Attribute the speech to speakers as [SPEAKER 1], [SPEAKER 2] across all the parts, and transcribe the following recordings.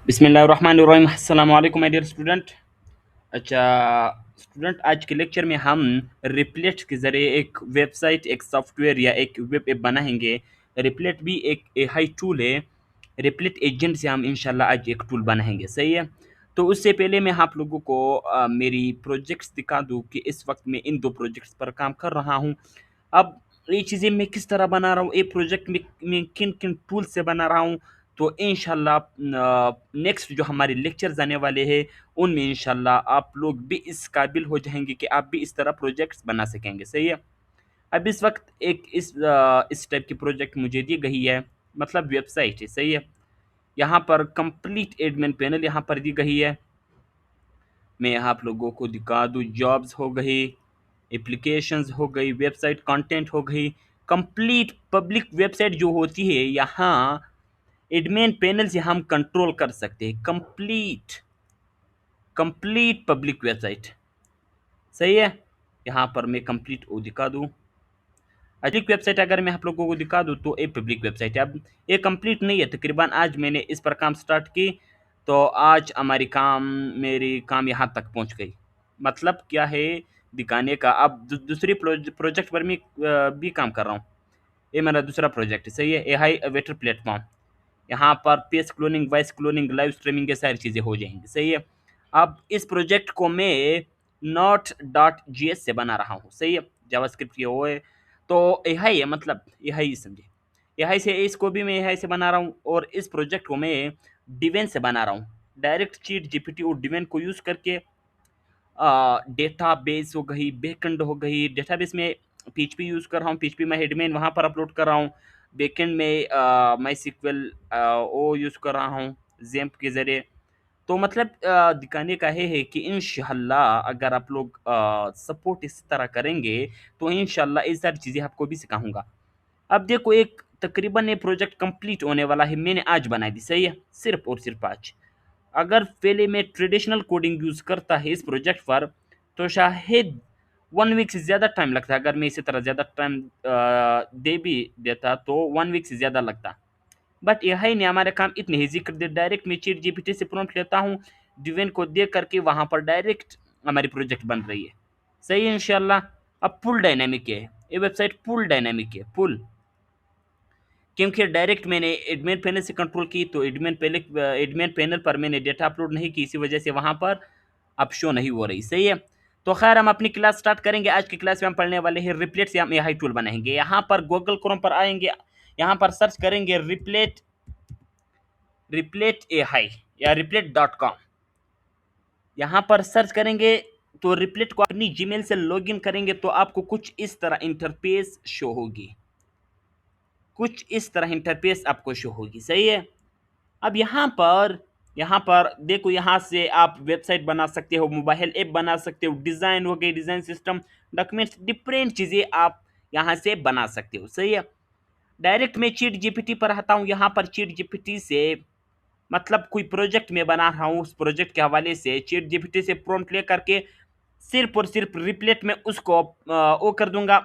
[SPEAKER 1] बिस्मिल्लाहिर्रहमानिर्रहीम। अस्सलाम वालेकुम माय डियर स्टूडेंट। अच्छा स्टूडेंट, आज के लेक्चर में हम रिप्लेट के ज़रिए एक वेबसाइट, एक सॉफ्टवेयर या एक वेब ऐप बनाएंगे। रिप्लेट भी एक एआई टूल है। रिप्लेट एजेंट से हम इंशाल्लाह आज एक टूल बनाएंगे, सही है। तो उससे पहले मैं आप लोगों को मेरी प्रोजेक्ट्स दिखा दूँ कि इस वक्त मैं इन दो प्रोजेक्ट्स पर काम कर रहा हूँ। अब ये चीज़ें मैं किस तरह बना रहा हूँ, ये प्रोजेक्ट में मैं किन किन टूल से बना रहा हूँ, तो इंशाल्लाह नेक्स्ट जो हमारे लेक्चर्स आने वाले हैं उनमें इंशाल्लाह आप लोग भी इस काबिल हो जाएंगे कि आप भी इस तरह प्रोजेक्ट्स बना सकेंगे, सही है। अब इस वक्त एक इस टाइप की प्रोजेक्ट मुझे दी गई है, मतलब वेबसाइट है, सही है। यहाँ पर कंप्लीट एडमिन पैनल यहाँ पर दी गई है। मैं यहाँ आप लोगों को दिखा दूँ, जॉब्स हो गई, एप्लीकेशंस हो गई, वेबसाइट कंटेंट हो गई। कंप्लीट पब्लिक वेबसाइट जो होती है, यहाँ एडमिन पैनल से हम कंट्रोल कर सकते हैं। कंप्लीट कंप्लीट पब्लिक वेबसाइट, सही है। यहाँ पर मैं कंप्लीट वो दिखा दूँ। पब्लिक वेबसाइट अगर मैं आप लोगों को दिखा दूँ तो ये पब्लिक वेबसाइट है। अब ये कंप्लीट नहीं है, तकरीबन आज मैंने इस पर काम स्टार्ट की तो आज हमारी काम मेरी काम यहाँ तक पहुँच गई। मतलब क्या है दिखाने का। अब दूसरी प्रोजेक्ट पर मैं भी काम कर रहा हूँ। ये मेरा दूसरा प्रोजेक्ट है, सही है। एआई वेटर प्लेटफॉर्म, यहाँ पर page cloning, voice cloning, live streaming, ये सारी चीज़ें हो जाएंगी, सही है। अब इस प्रोजेक्ट को मैं नॉट डॉट जी एस से बना रहा हूँ, सही है। जावास्क्रिप्ट ये वो है, तो एआई है, मतलब एआई समझे। एआई से इसको भी मैं एआई से बना रहा हूँ, और इस प्रोजेक्ट को मैं डिवेन से बना रहा हूँ। डायरेक्ट चीट जीपीटी और डिवेन को यूज़ करके डेटाबेस हो गई, बैकएंड हो गई। डेटाबेस में पीएचपी यूज़ कर रहा हूँ, पीएचपी मैं एडमिन वहाँ पर अपलोड कर रहा हूँ। बैकएंड में माई सिक्वल वो यूज़ कर रहा हूँ ज़ैम्प के ज़रिए। तो मतलब दिखाने का है कि इंशाल्लाह अगर आप लोग सपोर्ट इस तरह करेंगे तो इंशाल्लाह ये सारी चीज़ें आपको भी सिखाऊंगा। अब देखो, एक तकरीबन ये प्रोजेक्ट कंप्लीट होने वाला है, मैंने आज बनाई थी, सही है, सिर्फ और सिर्फ आज। अगर पहले मैं ट्रेडिशनल कोडिंग यूज़ करता है इस प्रोजेक्ट पर तो शायद 1 वीक से ज़्यादा टाइम लगता। अगर मैं इसी तरह ज़्यादा टाइम दे भी देता तो 1 वीक से ज़्यादा लगता। बट एआई ने हमारे काम इतने ईजी कर दिए। डायरेक्ट मैं चैट जीपीटी से प्रॉम्प्ट लेता हूँ, डिवेन को दे करके वहाँ पर डायरेक्ट हमारी प्रोजेक्ट बन रही है, सही है इंशाल्लाह। अब फुल डायनामिक है ये वेबसाइट, फुल डायनामिक है, फुल। क्योंकि डायरेक्ट मैंने एडमिन पैनल से कंट्रोल की, तो एडमिन पैनल पर मैंने डेटा अपलोड नहीं की, इसी वजह से वहाँ पर अब शो नहीं हो रही, सही है। तो खैर हम अपनी क्लास स्टार्ट करेंगे। आज की क्लास में हम पढ़ने वाले हैं रिप्लेट से हम एआई टूल बनाएंगे। यहाँ पर गूगल क्रोम पर आएंगे, यहाँ पर सर्च करेंगे रिप्लेट, रिप्लेट एआई या रिप्लेट.com। यहाँ पर सर्च करेंगे तो रिप्लेट को अपनी जीमेल से लॉगिन करेंगे तो आपको कुछ इस तरह इंटरफेस शो होगी, कुछ इस तरह इंटरफेस आपको शो होगी, सही है। अब यहाँ पर देखो, यहाँ से आप वेबसाइट बना सकते हो, मोबाइल ऐप बना सकते हो, डिज़ाइन हो गई, डिज़ाइन सिस्टम, डॉक्यूमेंट्स, डिफरेंट चीज़ें आप यहाँ से बना सकते हो, सही है। डायरेक्ट मैं चैट जीपीटी पर आता हूँ। यहाँ पर चैट जीपीटी से मतलब कोई प्रोजेक्ट मैं बना रहा हूँ, उस प्रोजेक्ट के हवाले से चैट जीपीटी से प्रॉम्प्ट ले करके सिर्फ और सिर्फ रिप्लेट में उसको वो कर दूंगा,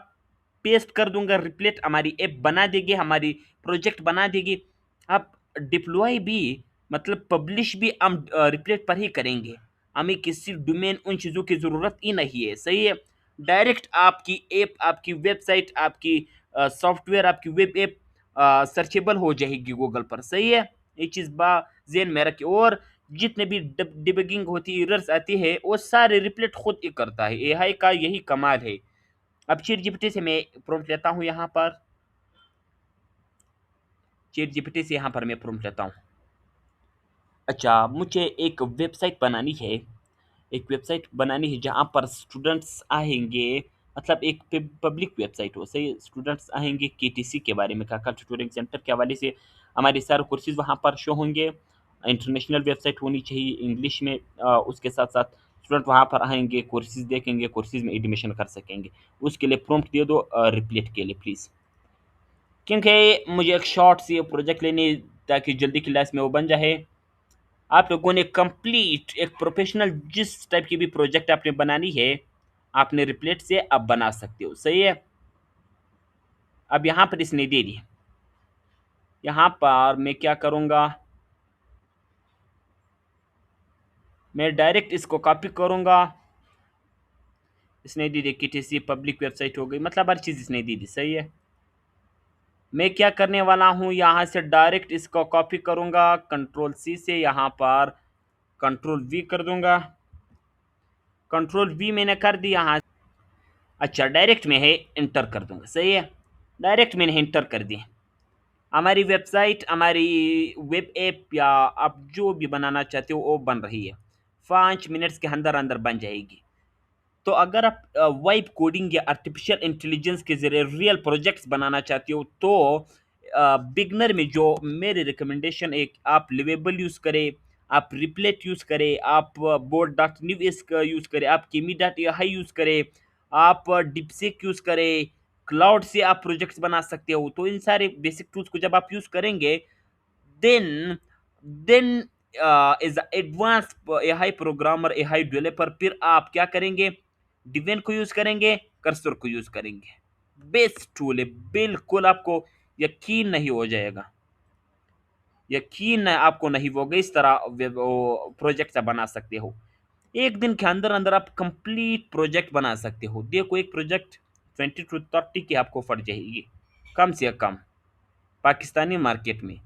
[SPEAKER 1] पेस्ट कर दूंगा। रिप्लेट हमारी ऐप बना देगी, हमारी प्रोजेक्ट बना देगी। अब डिप्लॉय भी मतलब पब्लिश भी हम रिप्लेट पर ही करेंगे। हमें किसी डोमेन उन चीज़ों की ज़रूरत ही नहीं है, सही है। डायरेक्ट आपकी ऐप, आपकी वेबसाइट, आपकी सॉफ्टवेयर, आपकी वेब ऐप सर्चेबल हो जाएगी गूगल पर, सही है। ये चीज़ बा ज़हन में रखिए। और जितने भी डिबगिंग होती है, एरर्स आती है, वो सारे रिप्लेट खुद ही करता है। एआई का यही कमाल है। अब चैट जीपीटी से मैं प्रॉम्प्ट लेता हूँ, यहाँ पर चैट जीपीटी से यहाँ पर मैं प्रॉम्प्ट लेता हूँ। अच्छा, मुझे एक वेबसाइट बनानी है, एक वेबसाइट बनानी है जहाँ पर स्टूडेंट्स आएंगे, मतलब एक पब्लिक वेबसाइट हो, सही। स्टूडेंट्स आएंगे, केटीसी के बारे में, काका ट्यूटोरिंग सेंटर के हवाले से हमारे सारे कोर्सेज वहाँ पर शो होंगे। इंटरनेशनल वेबसाइट होनी चाहिए इंग्लिश में। उसके साथ साथ स्टूडेंट वहाँ पर आएंगे, कोर्सेज देखेंगे, कोर्सेज में एडमिशन कर सकेंगे। उसके लिए प्रॉम्प्ट दे दो रिप्लेट के लिए प्लीज़, क्योंकि मुझे एक शॉर्ट सी प्रोजेक्ट लेनी है ताकि जल्दी क्लास में वो बन जाए। आप लोगों ने कंप्लीट एक प्रोफेशनल जिस टाइप की भी प्रोजेक्ट आपने बनानी है, आपने रिप्लेट से अब बना सकते हो, सही है। अब यहाँ पर इसने दे दी। यहाँ पर मैं क्या करूँगा, मैं डायरेक्ट इसको कॉपी करूँगा। इसने दी थी KTC पब्लिक वेबसाइट हो गई, मतलब हर चीज़ इसने दी थी, सही है। मैं क्या करने वाला हूँ, यहाँ से डायरेक्ट इसको कॉपी करूँगा, कंट्रोल C से यहाँ पर कंट्रोल V कर दूंगा। कंट्रोल V मैंने कर दिया यहाँ। अच्छा, डायरेक्ट में है इंटर कर दूंगा, सही है। डायरेक्ट मैंने इंटर कर दिया। हमारी वेबसाइट, हमारी वेब ऐप या आप जो भी बनाना चाहते हो वो बन रही है, 5 मिनट्स के अंदर अंदर बन जाएगी। तो अगर आप वाइब कोडिंग या आर्टिफिशियल इंटेलिजेंस के ज़रिए रियल प्रोजेक्ट्स बनाना चाहते हो तो बिगनर में जो मेरे रिकमेंडेशन, एक आप लिवेबल यूज़ करें, आप रिप्लेट यूज़ करें, आप बोर्ड डॉट न्यू इसका यूज़ करें, आप केमी डॉट ए यूज़ करें, आप डिपसेक यूज़ करें, क्लाउड से आप प्रोजेक्ट्स बना सकते हो। तो इन सारे बेसिक टूल्स को जब आप यूज़ करेंगे, then then as advance AI programmer, AI developer, फिर आप क्या करेंगे, डिवेन को यूज करेंगे, कर्सर को यूज करेंगे। बेस्ट टूल है, बिल्कुल आपको यकीन नहीं हो जाएगा, यकीन आपको नहीं होगा, इस तरह प्रोजेक्ट बना सकते हो। एक दिन के अंदर अंदर आप कंप्लीट प्रोजेक्ट बना सकते हो। देखो, एक प्रोजेक्ट 20 to 30 की आपको पड़ जाएगी कम से कम पाकिस्तानी मार्केट में।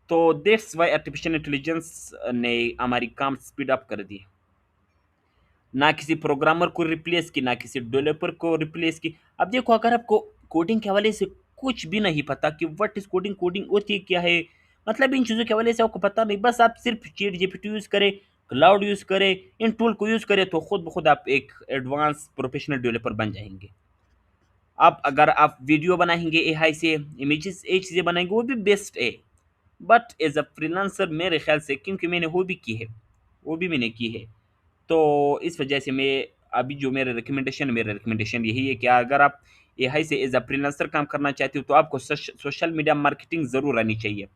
[SPEAKER 1] तो दैट्स वाई आर्टिफिशियल इंटेलिजेंस ने हमारी काम स्पीड अप कर दी। ना किसी प्रोग्रामर को रिप्लेस की, ना किसी डेवलपर को रिप्लेस की। अब देखो, अगर आपको कोडिंग के हवाले से कुछ भी नहीं पता कि व्हाट इज कोडिंग, कोडिंग होती क्या है, मतलब इन चीज़ों के हवाले से आपको पता नहीं, बस आप सिर्फ चैट जीपीटी यूज़ करें, क्लाउड यूज़ करें, इन टूल को यूज़ करें, तो खुद ब खुद आप एक एडवांस प्रोफेशनल डेवलपर बन जाएंगे। अब अगर आप वीडियो बनाएंगे एआई से, इमेजेस ये चीज़ें बनाएंगे, वो भी बेस्ट है। बट एज अ फ्रीलांसर मेरे ख्याल से, क्योंकि मैंने वो भी की है, वो भी मैंने की है, तो इस वजह से मैं अभी जो मेरा रिकमेंडेशन यही है कि अगर आप एआई से एज अ फ्रीलांसर काम करना चाहते हो तो आपको सोशल मीडिया मार्केटिंग ज़रूर आनी चाहिए।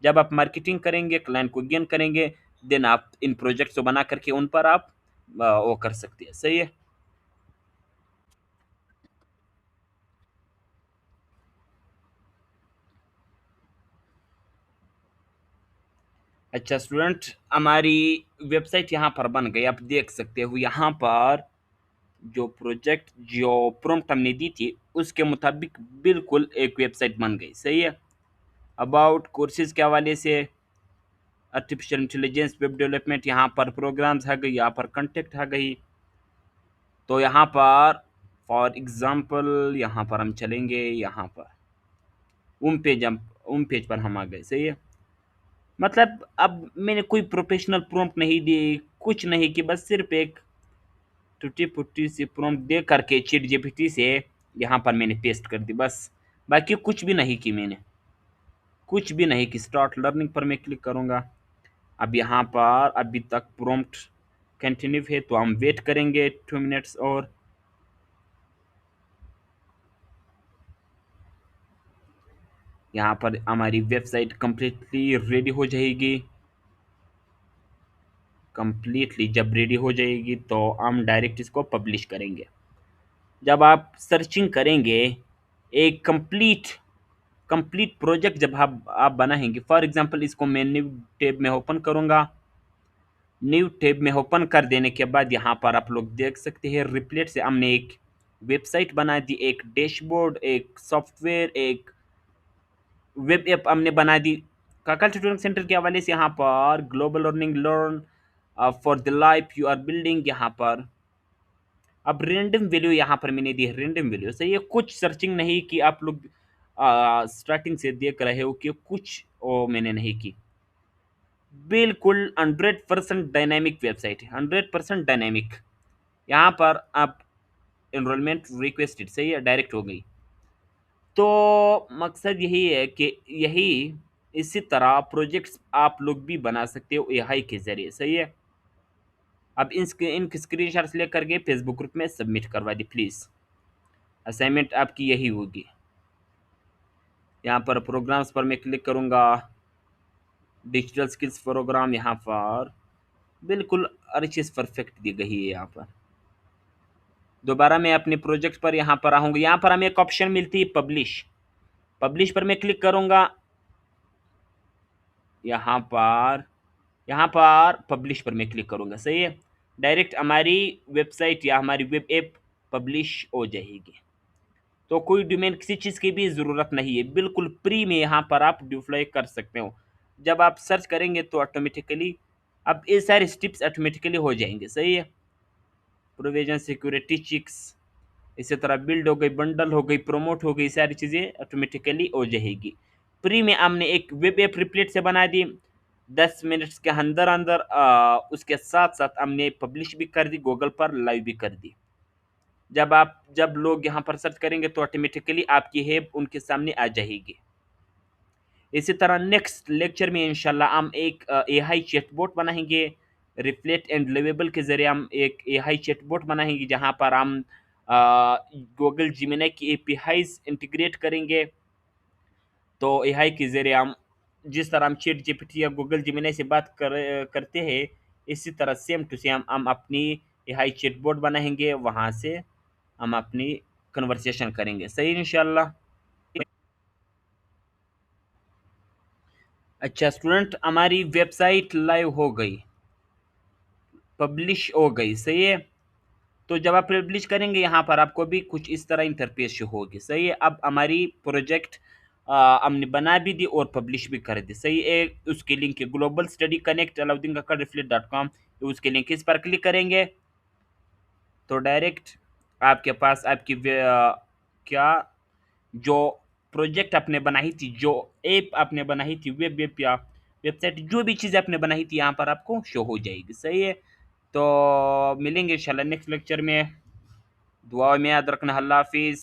[SPEAKER 1] जब आप मार्केटिंग करेंगे, क्लाइंट को गेन करेंगे, देन आप इन प्रोजेक्ट्स को बना करके उन पर आप वो कर सकते हैं, सही है। अच्छा स्टूडेंट, हमारी वेबसाइट यहाँ पर बन गई, आप देख सकते हो यहाँ पर जो प्रोजेक्ट, जो प्रॉम्प्ट हमने दी थी उसके मुताबिक बिल्कुल एक वेबसाइट बन गई, सही है। अबाउट कोर्सेज के हवाले से आर्टिफिशियल इंटेलिजेंस वेब डेवलपमेंट, यहाँ पर प्रोग्राम्स आ गई, यहाँ पर कंटेक्ट आ गई। तो यहाँ पर फॉर एग्जांपल यहाँ पर हम चलेंगे, यहाँ पर उम पेज पर हम आ गए, सही है। मतलब अब मैंने कोई प्रोफेशनल प्रॉम्प्ट नहीं दी, कुछ नहीं कि बस सिर्फ एक टूटी फूटी सी प्रॉम्प्ट दे करके चैट जीपीटी से यहाँ पर मैंने पेस्ट कर दी, बस। बाकी कुछ भी नहीं की मैंने, कुछ भी नहीं की। स्टार्ट लर्निंग पर मैं क्लिक करूँगा। अब यहाँ पर अभी तक प्रॉम्प्ट कंटिन्यू है, तो हम वेट करेंगे 2 मिनट्स और। यहाँ पर हमारी वेबसाइट कंप्लीटली रेडी हो जाएगी। कंप्लीटली जब रेडी हो जाएगी तो हम डायरेक्ट इसको पब्लिश करेंगे। जब आप सर्चिंग करेंगे, एक कंप्लीट कंप्लीट प्रोजेक्ट जब आप बनाएंगे, फॉर एग्जांपल इसको मैं न्यू टैब में ओपन करूँगा। न्यू टैब में ओपन कर देने के बाद यहाँ पर आप लोग देख सकते हैं, रिप्लेट से हमने एक वेबसाइट बना दी, एक डैशबोर्ड, एक सॉफ्टवेयर, एक वेब ऐप हमने बना दी। काकल ट्यूटोरियल सेंटर के हवाले से यहाँ पर global learning, learn for the life you are building, यहाँ पर अब रेंडम वैल्यू यहाँ पर मैंने दी है, रेंडम वैल्यू, सही है। कुछ सर्चिंग नहीं कि आप लोग स्टार्टिंग से देख रहे हो कि कुछ वो मैंने नहीं की। बिल्कुल 100% डायनामिक वेबसाइट है, 100% डायनामिक। यहाँ पर आप एनरोलमेंट रिक्वेस्टेड, सही है, डायरेक्ट हो गई। तो मकसद यही है कि यही इसी तरह प्रोजेक्ट्स आप लोग भी बना सकते हो एआई के ज़रिए, सही है। अब इन स्क्रीन शॉट्स लेकर के फेसबुक ग्रुप में सबमिट करवा दी प्लीज़। असाइनमेंट आपकी यही होगी। यहाँ पर प्रोग्राम्स पर मैं क्लिक करूँगा, डिजिटल स्किल्स प्रोग्राम, यहाँ पर बिल्कुल हर चीज़ परफेक्ट दी गई है। यहाँ पर दोबारा मैं अपने प्रोजेक्ट पर यहाँ पर आऊँगा। यहाँ पर हमें एक ऑप्शन मिलती है पब्लिश। पब्लिश पर मैं क्लिक करूँगा। यहाँ पर यहाँ पर पब्लिश पर मैं क्लिक करूँगा, सही है। डायरेक्ट हमारी वेबसाइट या हमारी वेब ऐप पब्लिश हो जाएगी। तो कोई डोमेन किसी चीज़ की भी ज़रूरत नहीं है, बिल्कुल फ्री में यहाँ पर आप डिप्लॉय कर सकते हो। जब आप सर्च करेंगे तो ऑटोमेटिकली अब ये सारे स्टेप्स ऑटोमेटिकली हो जाएंगे, सही है। प्रोविजन, सिक्योरिटी चेक्स, इसी तरह बिल्ड हो गई, बंडल हो गई, प्रमोट हो गई, सारी चीज़ें ऑटोमेटिकली हो जाएगी। फ्री में हमने एक वेब ऐप रिप्लेट से बना दी 10 मिनट्स के अंदर अंदर, उसके साथ साथ हमने पब्लिश भी कर दी, गूगल पर लाइव भी कर दी। जब लोग यहाँ पर सर्च करेंगे तो ऑटोमेटिकली आपकी ऐप उनके सामने आ जाएगी। इसी तरह नेक्स्ट लेक्चर में इंशाल्लाह हम एक एआई चैटबॉट बनाएंगे। रिफ्लेक्ट एंड लिवेबल के ज़रिए हम एक एआई चैटबॉट बनाएंगे जहाँ पर हम गूगल जिमिनाई की एपीआईज इंटीग्रेट करेंगे। तो एआई के ज़रिए हम जिस तरह हम चैट जीपीटी या गूगल जिमिनाई से बात करते हैं, इसी तरह सेम टू सेम हम अपनी एआई चैटबॉट बनाएंगे, वहाँ से हम अपनी कन्वर्सेशन करेंगे, सही इंशाल्लाह। अच्छा स्टूडेंट, हमारी वेबसाइट लाइव हो गई, पब्लिश हो गई, सही है। तो जब आप पब्लिश करेंगे यहाँ पर आपको भी कुछ इस तरह इंटरफेस शो होगी, सही है। अब हमारी प्रोजेक्ट हमने बना भी दी और पब्लिश भी कर दी, सही है। उसकी लिंक है global study connect Alauddin Kakkar reflect, उसके लिंक इस पर क्लिक करेंगे तो डायरेक्ट आपके पास आपकी क्या जो प्रोजेक्ट आपने बनाई थी, जो ऐप आपने बनाई थी, वेब ऐप या वेबसाइट, जो भी चीज़ आपने बनाई थी यहाँ पर आपको शो हो जाएगी, सही है। तो मिलेंगे इंशाल्लाह नेक्स्ट लेक्चर में। दुआ में याद रखना। अल्लाह हाफिज़।